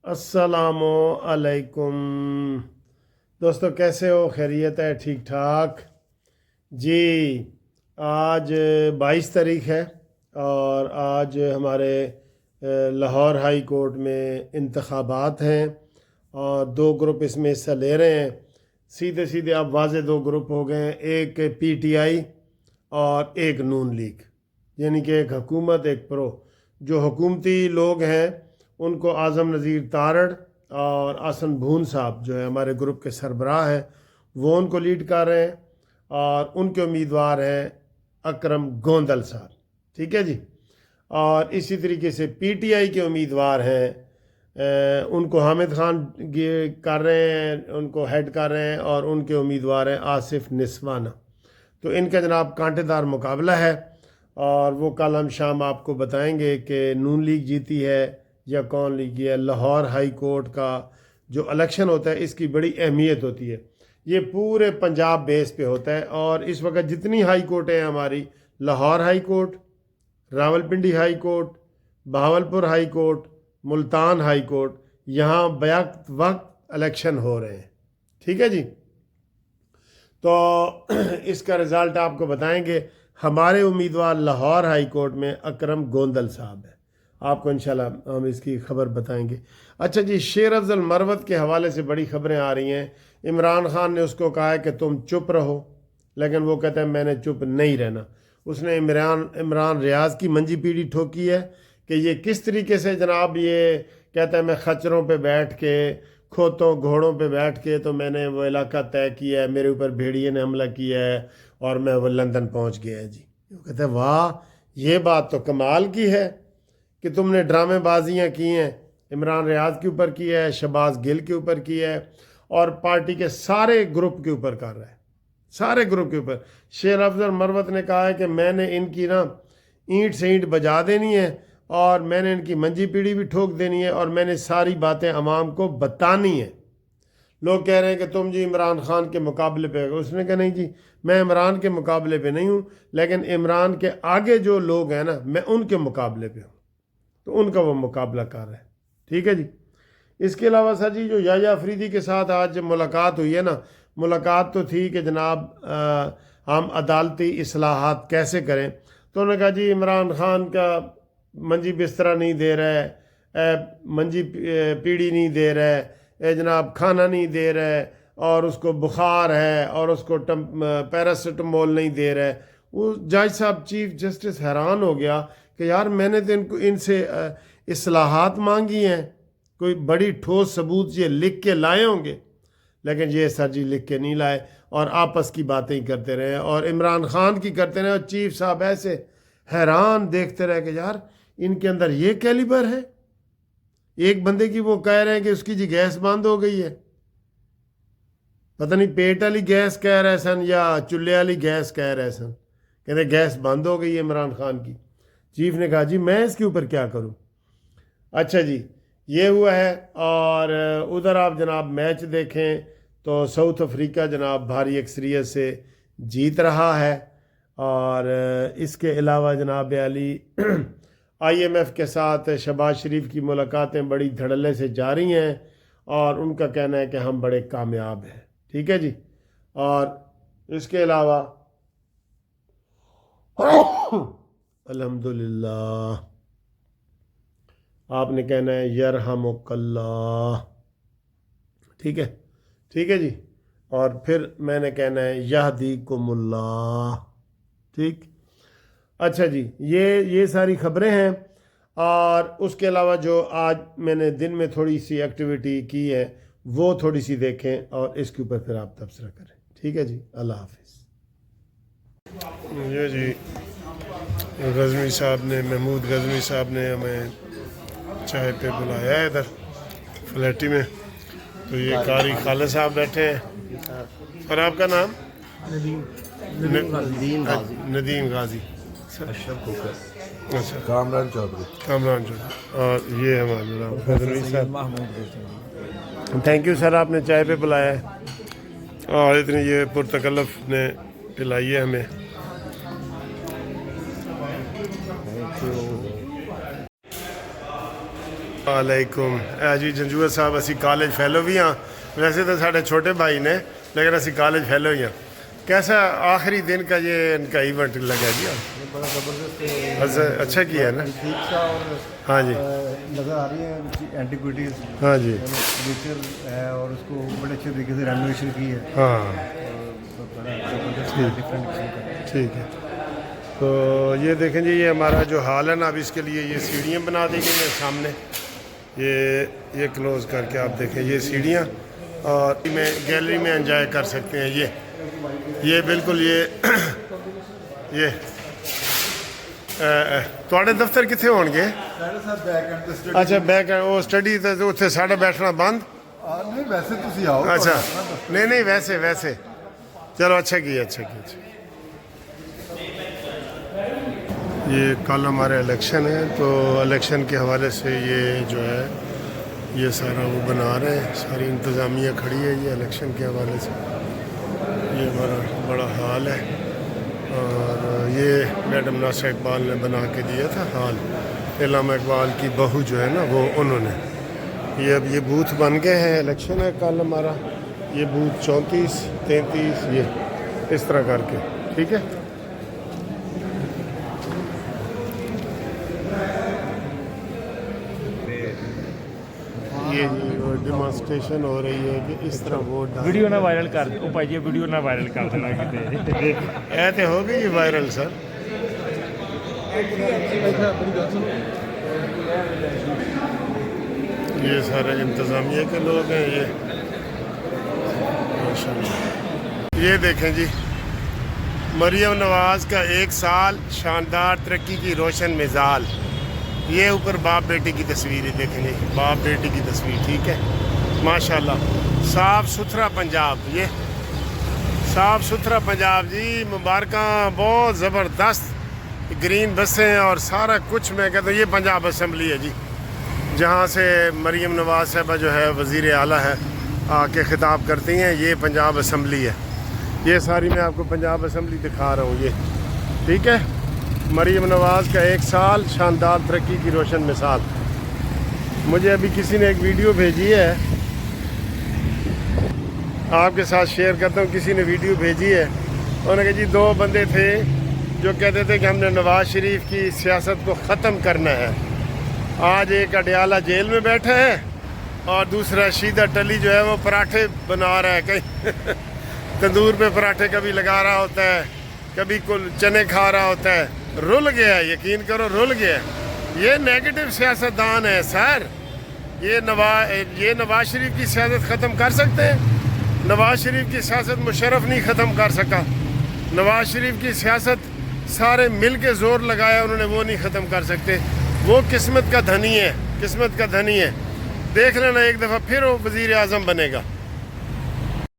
अस्सलामु अलैकुम दोस्तों, कैसे हो? खैरियत है? ठीक ठाक जी। आज 22 तारीख है और आज हमारे लाहौर हाई कोर्ट में इंतखाबात हैं और दो ग्रुप इसमें हिस्सा ले रहे हैं। सीधे सीधे अब वाज़े दो ग्रुप हो गए हैं, एक पीटीआई और एक नून लीग, यानी कि एक हुकूमत एक प्रो। जो हुकूमती लोग हैं उनको आज़म नज़ीर तारड़ और आसन भून साहब जो है हमारे ग्रुप के सरबराह हैं, वो उनको लीड कर रहे हैं और उनके उम्मीदवार हैं अकरम गोंदल साहब। ठीक है जी। और इसी तरीके से पीटीआई के उम्मीदवार हैं, उनको हामिद खान कर रहे हैं, उनको हेड कर रहे हैं और उनके उम्मीदवार हैं आसिफ निस्वाना। तो इनका जनाब कांटेदार मुकाबला है और वो कल हम शाम आपको बताएंगे कि नून लीग जीती है या कौन लीग है। लाहौर हाई कोर्ट का जो इलेक्शन होता है इसकी बड़ी अहमियत होती है, ये पूरे पंजाब बेस पे होता है। और इस वक्त जितनी हाई कोर्ट हैं हमारी, Lahore high court, Rawalpindi high court, Bahawalpur high court, Multan high court, यहाँ बैक वक्त इलेक्शन हो रहे हैं। ठीक है जी। तो इसका रिज़ल्ट आपको बताएंगे। हमारे उम्मीदवार लाहौर हाई कोर्ट में अकरम गोंदल साहब है, आपको इंशाल्लाह हम इसकी खबर बताएंगे। अच्छा जी, शेर अफजल मरवत के हवाले से बड़ी खबरें आ रही हैं। इमरान खान ने उसको कहा है कि तुम चुप रहो, लेकिन वो कहता है मैंने चुप नहीं रहना। उसने इमरान रियाज की मंजी पीढ़ी ठोकी है कि ये किस तरीके से जनाब ये कहता है मैं खच्चरों पे बैठ के, खोतों घोड़ों पे बैठ के तो मैंने वो इलाका तय किया है, मेरे ऊपर भेड़िए ने हमला किया है और मैं वो लंदन पहुंच गया है जी। वो कहते हैं वाह, ये बात तो कमाल की है कि तुमने ड्रामेबाजियाँ की हैं। इमरान रियाज के ऊपर किया है, शहबाज गिल के ऊपर किया है और पार्टी के सारे ग्रुप के ऊपर कर रहा है, सारे ग्रुप के ऊपर। शेर अफजल मरवत ने कहा है कि मैंने इनकी ना ईंट से ईंट बजा देनी है और मैंने इनकी मंजी पीढ़ी भी ठोक देनी है और मैंने सारी बातें अवाम को बतानी है। लोग कह रहे हैं कि तुम जी इमरान खान के मुकाबले पे हो। उसने कहा नहीं जी, मैं इमरान के मुकाबले पे नहीं हूँ, लेकिन इमरान के आगे जो लोग हैं ना, मैं उनके मुकाबले पे हूँ। तो उनका वो मुकाबला कर रहा है। ठीक है जी। इसके अलावा सर जी, जो याया अफरीदी के साथ आज मुलाकात हुई है ना, मुलाकात तो थी कि जनाब हम अदालती इस्लाहात कैसे करें। तो उन्होंने कहा जी इमरान खान का मंजी बिस्तरा नहीं दे रहा है, मंजी पीढ़ी नहीं दे रहा है, जनाब खाना नहीं दे रहा है और उसको बुखार है और उसको पैरासिटामोल नहीं दे रहा है। वो जज साहब चीफ जस्टिस हैरान हो गया कि यार मैंने तो इनसे इस्लाहात मांगी हैं, कोई बड़ी ठोस सबूत ये लिख के लाए होंगे, लेकिन ये सर जी लिख के नहीं लाए और आपस की बातें ही करते रहे और इमरान खान की करते रहे। और चीफ साहब ऐसे हैरान देखते रहे कि यार इनके अंदर ये कैलिबर है। एक बंदे की वो कह रहे हैं कि उसकी जी गैस बंद हो गई है, पता नहीं पेट वाली गैस कह रहे सन या चूल्हे वाली गैस कह रहे सन, कहते गैस बंद हो गई है इमरान खान की। चीफ ने कहा जी मैं इसके ऊपर क्या करूं। अच्छा जी, ये हुआ है। और उधर आप जनाब मैच देखें तो साउथ अफ्रीका जनाब भारी अक्सरियत से जीत रहा है। और इसके अलावा जनाब अली IMF के साथ शहबाज शरीफ की मुलाकातें बड़ी धड़ल्ले से जारी हैं और उनका कहना है कि हम बड़े कामयाब हैं। ठीक है जी। और इसके अलावा अल्हम्दुलिल्लाह आपने कहना है यरहमुकल्लाह। ठीक है, ठीक है जी। और फिर मैंने कहना है यहदीकुमुल्लाह। ठीक। अच्छा जी, ये सारी खबरें हैं। और उसके अलावा जो आज मैंने दिन में थोड़ी सी एक्टिविटी की है वो थोड़ी सी देखें और इसके ऊपर फिर आप तबसरा करें। ठीक है जी, अल्लाह हाफिज़। ये जी गज़नी साहब ने, महमूद गज़नी साहब ने हमें चाय पे बुलाया है इधर फ्लैटी में। तो ये कारी खालिद साहब बैठे हैं। और आपका नाम? नदीम गाजी। अच्छा, कामरान चौधरी। और ये हमारा गज़नी साहब। थैंक यू सर, आपने चाय पे बुलाया है और इतनी ये पुरतकल्लफ ने पिलाई है हमें। वालेकुम जी जंजूआ साहब असी कॉलेज फेलो भी हाँ वैसे तो साढ़े छोटे भाई ने लेकिन असी कॉलेज फेलो ही हाँ कैसा आखिरी दिन का ये इनका इवेंट लगा जी बड़ा ज़बरदस्त अच्छा किया है ना ठीक सा और हाँ जी नज़र आ रही है एंटीक्विटीज़ हाँ जी नेचर है और उसको बड़े अच्छे तरीके से रेनोवेशन की है हाँ और बड़ा ज़बरदस्त डिफरेंट किस्म का ठीक है तो ये देखें जी ये हमारा जो हॉल है ना अब इसके लिए ये सीढ़ियाँ बना दी गई हैं सामने ये क्लोज करके आप देखें ये सीढ़ियाँ और में गैलरी में एंजॉय कर सकते हैं ये बिल्कुल ये ਤੁਹਾਡੇ ਦਫ਼ਤਰ ਕਿੱਥੇ ਹੋਣਗੇ ਸਾਡੇ ਸਾਹਿਬ ਬੈਕ ਐਂਡ ਤੇ ਅੱਛਾ ਬੈਕ ਉਹ ਸਟੱਡੀ ਤੇ ਉੱਥੇ ਸਾਡਾ ਬੈਠਣਾ ਬੰਦ ਨਹੀਂ ਵੈਸੇ ਤੁਸੀਂ ਆਓ अच्छा नहीं वैसे चलो अच्छा किया ये कल हमारे इलेक्शन है तो इलेक्शन के हवाले से ये जो है ये सारा वो बना रहे हैं सारी इंतज़ामिया खड़ी है ये इलेक्शन के हवाले से ये हमारा बड़ा हाल है और ये मैडम नासिर इकबाल ने बना के दिया था हाल इल्लामा इकबाल की बहू जो है ना वो उन्होंने ये अब ये बूथ बन गए हैं इलेक्शन है कल हमारा ये बूथ 34 33 ये इस तरह करके ठीक है ये डेमोन्स्ट्रेशन हो रही है कि इस तरह वोट ਵੀਡੀਓ ਨਾ ਵਾਇਰਲ ਕਰ ਉਹ ਭਾਈ ਜੀ ਵੀਡੀਓ ਨਾ ਵਾਇਰਲ ਕਰ ਦੇਣਾ ਕਿਤੇ ऐ तो हो गई वायरल सर ये सारे इंतज़ामिया के लोग हैं ये माशाल्लाह ये देखें जी मरियम नवाज़ का 1 साल शानदार तरक्की की रोशन मिसाल ये ऊपर बाप बेटी की तस्वीर है देखें जी बाप बेटी की तस्वीर ठीक है माशाल्लाह साफ़ सुथरा पंजाब ये साफ़ सुथरा पंजाब जी मुबारक बहुत ज़बरदस्त ग्रीन बसें और सारा कुछ मैं कहता हूँ ये पंजाब असम्बली है जी जहाँ से मरियम नवाज़ साहबा जो है वज़ीर आला है आके ख़िताब करती हैं ये पंजाब असम्बली है ये सारी मैं आपको पंजाब असम्बली दिखा रहा हूँ ये ठीक है मरियम नवाज़ का 1 साल शानदार तरक्की की रोशन मिसाल मुझे अभी किसी ने एक वीडियो भेजी है आपके साथ शेयर करता हूँ किसी ने वीडियो भेजी है उन्होंने कहा जी 2 बंदे थे जो कहते थे कि हमने नवाज़ शरीफ की सियासत को ख़त्म करना है आज एक अडयाला जेल में बैठा है और दूसरा शीदा टली जो है वो पराठे बना रहा है कहीं तंदूर पे पराठे कभी लगा रहा होता है कभी कुल चने खा रहा होता है रुल गया है यकीन करो रुल गया ये नेगेटिव सियासतदान है सर ये नवाज़ शरीफ की सियासत ख़त्म कर सकते हैं नवाज़ शरीफ की सियासत मुशर्रफ नहीं ख़त्म कर सका नवाज़ शरीफ की सियासत सारे मिल के ज़ोर लगाया उन्होंने वो नहीं ख़त्म कर सकते वो किस्मत का धनी है देख लेना एक दफ़ा फिर वो वज़ीर आज़म बनेगा